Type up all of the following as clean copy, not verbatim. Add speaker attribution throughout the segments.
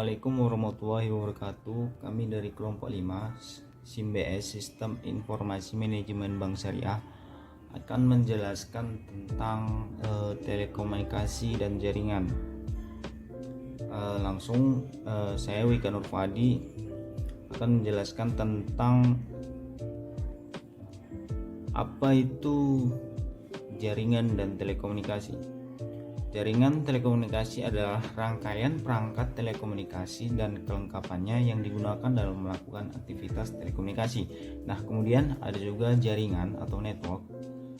Speaker 1: Assalamualaikum warahmatullahi wabarakatuh. Kami dari kelompok 5 SIMBS Sistem Informasi Manajemen Bank Syariah akan menjelaskan tentang telekomunikasi dan jaringan. Saya Wika Nurfadi akan menjelaskan tentang apa itu jaringan dan telekomunikasi. Jaringan telekomunikasi adalah rangkaian perangkat telekomunikasi dan kelengkapannya yang digunakan dalam melakukan aktivitas telekomunikasi. Nah, kemudian ada juga jaringan atau network,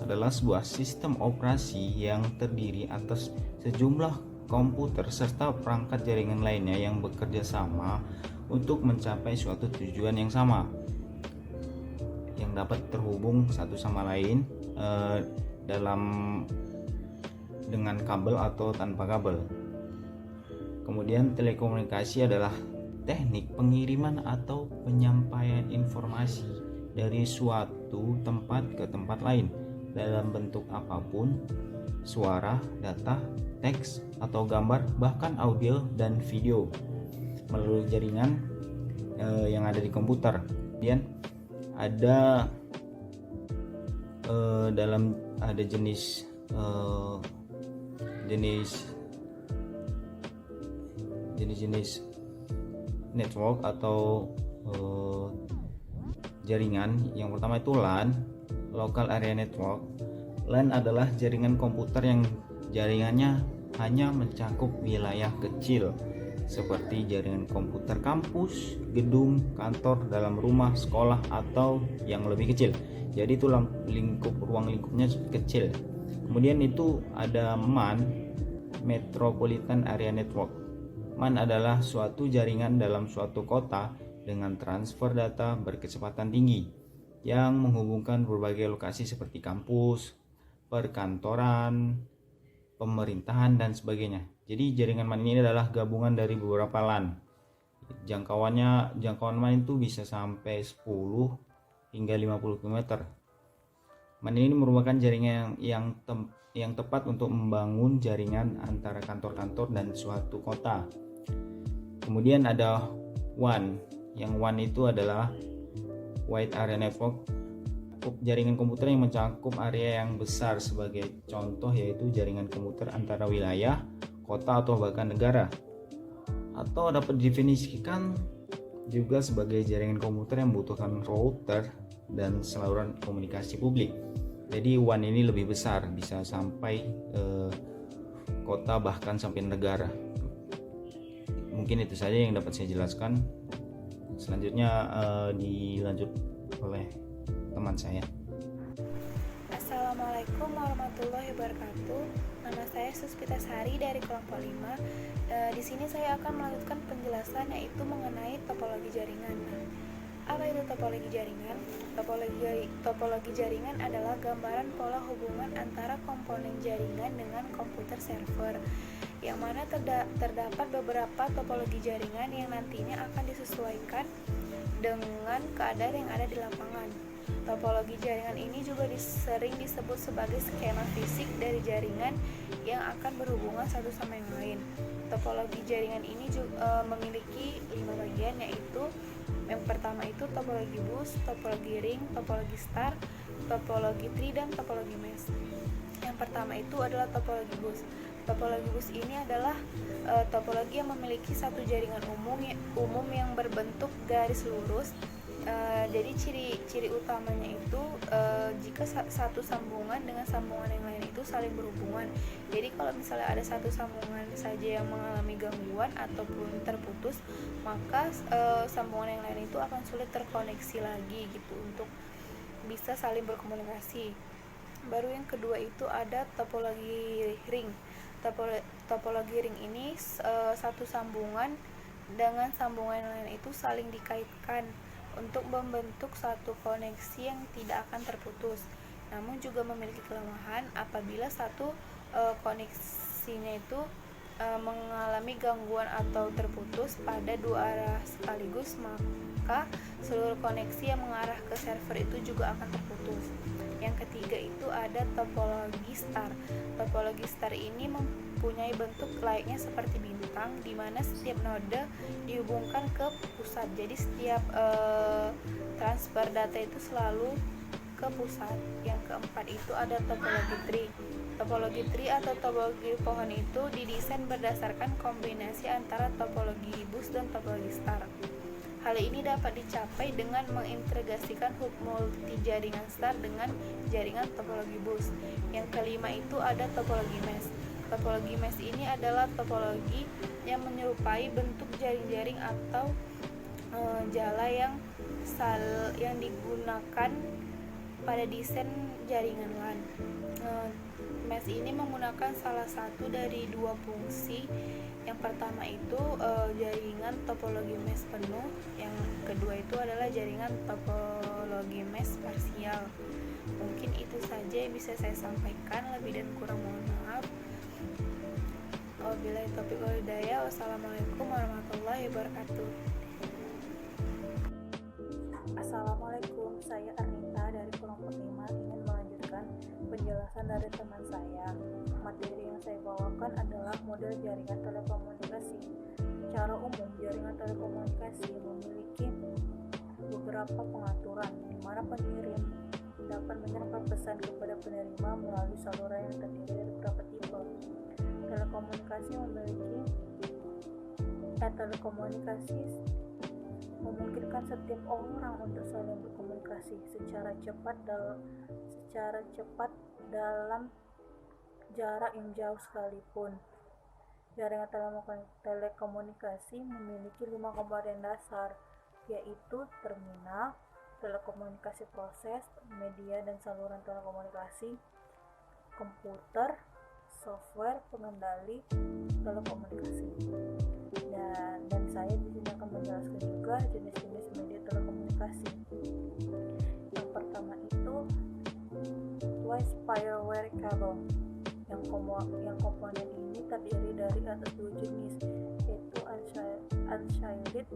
Speaker 1: adalah sebuah sistem operasi yang terdiri atas sejumlah komputer serta perangkat jaringan lainnya yang bekerja sama untuk mencapai suatu tujuan yang sama, yang dapat terhubung satu sama lain dengan kabel atau tanpa kabel. Kemudian telekomunikasi adalah teknik pengiriman atau penyampaian informasi dari suatu tempat ke tempat lain dalam bentuk apapun, suara, data, teks, atau gambar, bahkan audio dan video melalui jaringan yang ada di komputer. Kemudian ada jenis network atau jaringan. Yang pertama itu LAN, Local Area Network. LAN adalah jaringan komputer yang jaringannya hanya mencakup wilayah kecil seperti jaringan komputer kampus, gedung, kantor, dalam rumah, sekolah, atau yang lebih kecil. Jadi itu ruang lingkupnya kecil. Kemudian itu ada MAN, Metropolitan Area Network. MAN adalah suatu jaringan dalam suatu kota dengan transfer data berkecepatan tinggi yang menghubungkan berbagai lokasi seperti kampus, perkantoran, pemerintahan, dan sebagainya. Jadi jaringan MAN ini adalah gabungan dari beberapa LAN. Jangkauan MAN itu bisa sampai 10 hingga 50 km. MAN ini merupakan jaringan yang tepat untuk membangun jaringan antara kantor-kantor dan suatu kota. Kemudian ada WAN. Yang WAN itu adalah Wide Area Network, jaringan komputer yang mencakup area yang besar. Sebagai contoh yaitu jaringan komputer antara wilayah, kota, atau bahkan negara. Atau dapat didefinisikan juga sebagai jaringan komputer yang membutuhkan router dan saluran komunikasi publik. Jadi WAN ini lebih besar, bisa sampai kota, bahkan sampai negara. Mungkin itu saja yang dapat saya jelaskan. Selanjutnya dilanjut oleh teman saya.
Speaker 2: Assalamualaikum warahmatullahi wabarakatuh. Nama saya Suspita Sari dari kelompok 5. Di sini saya akan melanjutkan penjelasan yaitu mengenai topologi jaringan. Apa itu topologi jaringan? Topologi jaringan adalah gambaran pola hubungan antara komponen jaringan dengan komputer server, yang mana terdapat beberapa topologi jaringan yang nantinya akan disesuaikan dengan keadaan yang ada di lapangan. Topologi jaringan ini juga sering disebut sebagai skema fisik dari jaringan yang akan berhubungan satu sama yang lain. Topologi jaringan ini juga memiliki 5 bagian, yaitu yang pertama itu topologi bus, topologi ring, topologi star, topologi tree, dan topologi mesh. Yang pertama itu adalah topologi bus. Topologi bus ini adalah topologi yang memiliki satu jaringan umum yang berbentuk garis lurus. Jadi ciri utamanya itu jika satu sambungan dengan sambungan yang lain itu saling berhubungan. Jadi kalau misalnya ada satu sambungan saja yang mengalami gangguan ataupun terputus, maka sambungan yang lain itu akan sulit terkoneksi lagi gitu untuk bisa saling berkomunikasi. Baru yang kedua itu ada topologi ring. Topologi ring ini satu sambungan dengan sambungan yang lain itu saling dikaitkan untuk membentuk satu koneksi yang tidak akan terputus. Namun juga memiliki kelemahan apabila satu koneksinya itu mengalami gangguan atau terputus pada dua arah sekaligus, maka seluruh koneksi yang mengarah ke server itu juga akan terputus. Yang ketiga itu ada topologi star. Topologi star ini mempunyai bentuk layaknya seperti bintang. membentang, di mana setiap node dihubungkan ke pusat. Jadi setiap transfer data itu selalu ke pusat. Yang keempat itu ada topologi tree. Topologi tree atau topologi pohon itu didesain berdasarkan kombinasi antara topologi bus dan topologi star. Hal ini dapat dicapai dengan mengintegrasikan hub multi jaringan star dengan jaringan topologi bus. Yang kelima itu ada topologi mesh. Topologi mesh ini adalah topologi yang menyerupai bentuk jaring-jaring atau jala yang digunakan pada desain jaringan LAN. Mesh ini menggunakan salah satu dari dua fungsi. Yang pertama itu jaringan topologi mesh penuh, yang kedua itu adalah jaringan topologi mesh parsial. Mungkin itu saja yang bisa saya sampaikan, lebih dan kurang mohon maaf. Wabillahi taufiq wal hidayah. Wassalamualaikum warahmatullahi wabarakatuh.
Speaker 3: Assalamualaikum, saya Arnita dari kelompok 5 ingin melanjutkan penjelasan dari teman saya. Materi yang saya bawakan adalah model jaringan telekomunikasi. Secara umum, jaringan telekomunikasi memiliki beberapa pengaturan di mana pengirim dapat menyampaikan pesan kepada penerima melalui saluran yang terdiri dari beberapa tipe. Telekomunikasi memungkinkan setiap orang untuk saling berkomunikasi secara cepat dalam jarak yang jauh sekalipun. Jaringan telekomunikasi memiliki 5 komponen dasar, yaitu terminal, telekomunikasi proses, media dan saluran telekomunikasi, komputer, software pengendali telekomunikasi. Dan saya di sini akan menjelaskan juga jenis-jenis media telekomunikasi. Yang pertama itu twice firewire cable. Yang komponen ini terdiri dari atas 2 jenis, yaitu unshielded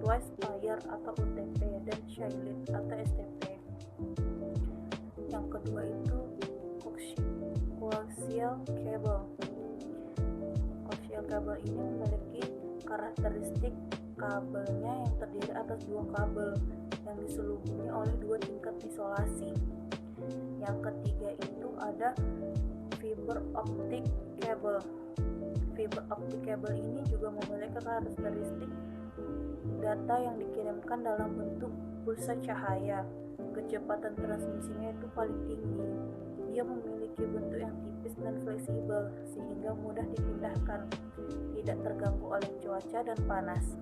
Speaker 3: twice wire atau UTP dan shielded atau STP. Yang kedua itu coaxial cable. Coaxial cable ini memiliki karakteristik kabelnya yang terdiri atas 2 kabel yang diselubungi oleh 2 tingkat isolasi. Yang ketiga itu ada fiber optic cable. Fiber optic cable ini juga memiliki karakteristik data yang dikirimkan dalam bentuk pulsa cahaya. Kecepatan transmisinya itu paling tinggi. Dia memiliki bentuk yang tipis dan fleksibel sehingga mudah dipindahkan, tidak terganggu oleh cuaca dan panas.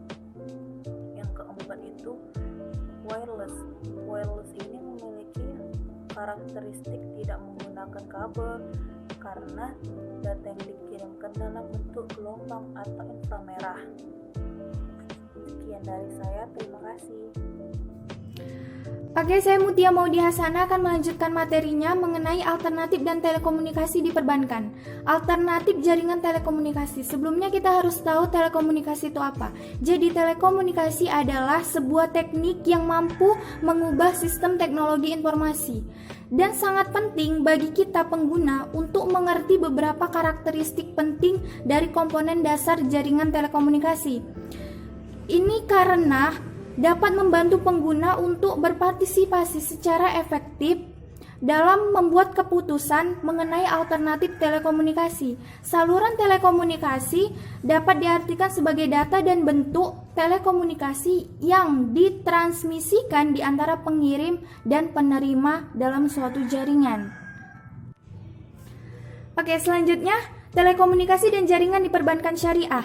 Speaker 3: Yang keempat itu wireless. Wireless ini memiliki karakteristik tidak menggunakan kabel karena data yang dikirimkan dalam bentuk gelombang atau inframerah. Sekian dari saya, terima kasih.
Speaker 4: Oke, saya Mutia Maudy Hasana akan melanjutkan materinya mengenai alternatif dan telekomunikasi di perbankan. Alternatif jaringan telekomunikasi. Sebelumnya kita harus tahu telekomunikasi itu apa. Jadi telekomunikasi adalah sebuah teknik yang mampu mengubah sistem teknologi informasi dan sangat penting bagi kita pengguna untuk mengerti beberapa karakteristik penting dari komponen dasar jaringan telekomunikasi. Ini karena dapat membantu pengguna untuk berpartisipasi secara efektif dalam membuat keputusan mengenai alternatif telekomunikasi. Saluran telekomunikasi dapat diartikan sebagai data dan bentuk telekomunikasi yang ditransmisikan di antara pengirim dan penerima dalam suatu jaringan. Oke, selanjutnya telekomunikasi dan jaringan di perbankan syariah.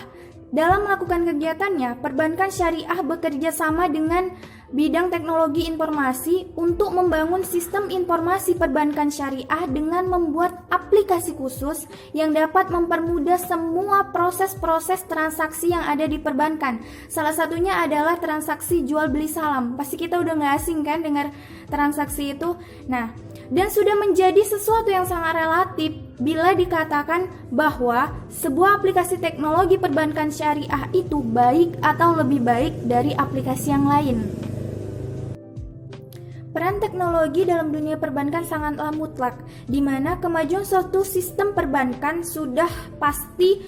Speaker 4: Dalam melakukan kegiatannya, perbankan syariah bekerja sama dengan bidang teknologi informasi untuk membangun sistem informasi perbankan syariah dengan membuat aplikasi khusus yang dapat mempermudah semua proses-proses transaksi yang ada di perbankan. Salah satunya adalah transaksi jual beli saham. Pasti kita udah gak asing kan dengar transaksi itu. Nah, dan sudah menjadi sesuatu yang sangat relatif bila dikatakan bahwa sebuah aplikasi teknologi perbankan syariah itu baik atau lebih baik dari aplikasi yang lain. Peran teknologi dalam dunia perbankan sangatlah mutlak, di mana kemajuan suatu sistem perbankan sudah pasti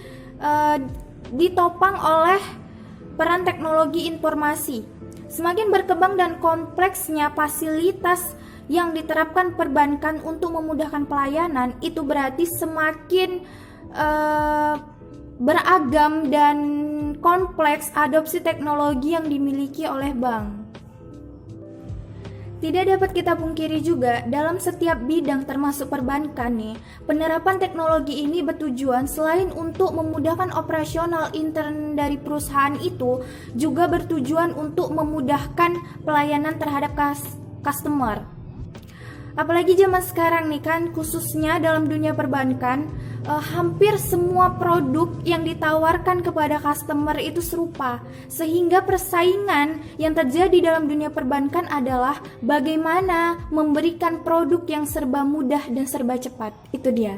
Speaker 4: ditopang oleh peran teknologi informasi. Semakin berkembang dan kompleksnya fasilitas yang diterapkan perbankan untuk memudahkan pelayanan, itu berarti semakin beragam dan kompleks adopsi teknologi yang dimiliki oleh bank. Tidak dapat kita pungkiri juga, dalam setiap bidang termasuk perbankan nih, penerapan teknologi ini bertujuan selain untuk memudahkan operasional intern dari perusahaan itu, juga bertujuan untuk memudahkan pelayanan terhadap customer. Apalagi zaman sekarang nih kan, khususnya dalam dunia perbankan, hampir semua produk yang ditawarkan kepada customer itu serupa, sehingga persaingan yang terjadi dalam dunia perbankan adalah bagaimana memberikan produk yang serba mudah dan serba cepat. Itu dia.